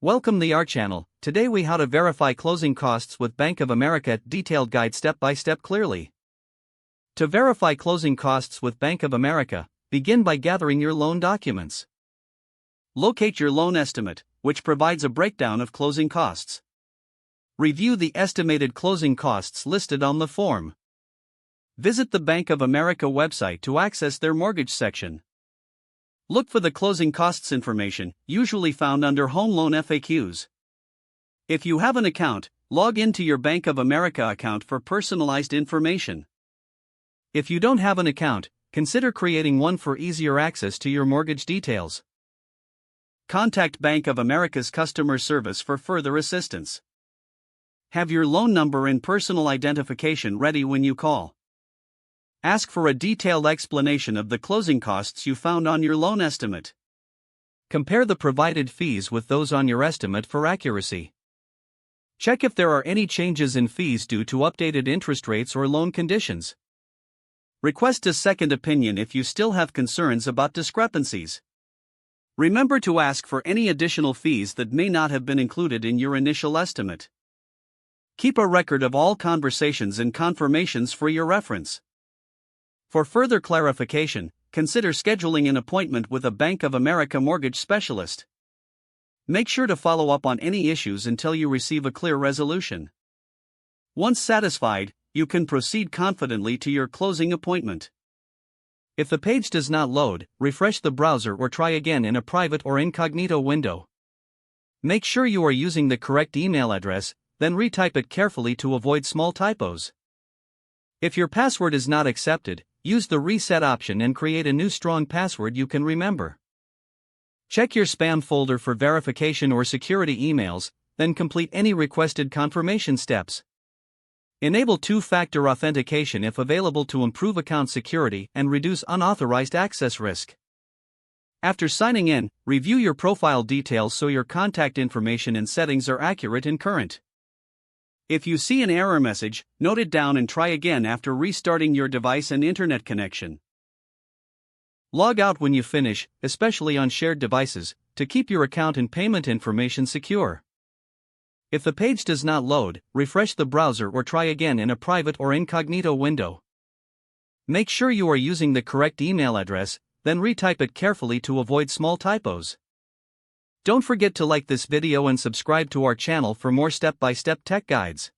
Welcome to our channel. Today we how to verify closing costs with Bank of America. Detailed guide step by step clearly. To verify closing costs with Bank of America, begin by gathering your loan documents. Locate your loan estimate, which provides a breakdown of closing costs. Review the estimated closing costs listed on the form. Visit the Bank of America website to access their mortgage section. Look for the closing costs information, usually found under Home Loan FAQs. If you have an account, log into your Bank of America account for personalized information. If you don't have an account, consider creating one for easier access to your mortgage details. Contact Bank of America's customer service for further assistance. Have your loan number and personal identification ready when you call. Ask for a detailed explanation of the closing costs you found on your loan estimate. Compare the provided fees with those on your estimate for accuracy. Check if there are any changes in fees due to updated interest rates or loan conditions. Request a second opinion if you still have concerns about discrepancies. Remember to ask for any additional fees that may not have been included in your initial estimate. Keep a record of all conversations and confirmations for your reference. For further clarification, consider scheduling an appointment with a Bank of America mortgage specialist. Make sure to follow up on any issues until you receive a clear resolution. Once satisfied, you can proceed confidently to your closing appointment. If the page does not load, refresh the browser or try again in a private or incognito window. Make sure you are using the correct email address, then retype it carefully to avoid small typos. If your password is not accepted, use the reset option and create a new strong password you can remember. Check your spam folder for verification or security emails, then complete any requested confirmation steps. Enable two-factor authentication if available to improve account security and reduce unauthorized access risk. After signing in, review your profile details so your contact information and settings are accurate and current. If you see an error message, note it down and try again after restarting your device and internet connection. Log out when you finish, especially on shared devices, to keep your account and payment information secure. If the page does not load, refresh the browser or try again in a private or incognito window. Make sure you are using the correct email address, then retype it carefully to avoid small typos. Don't forget to like this video and subscribe to our channel for more step-by-step tech guides.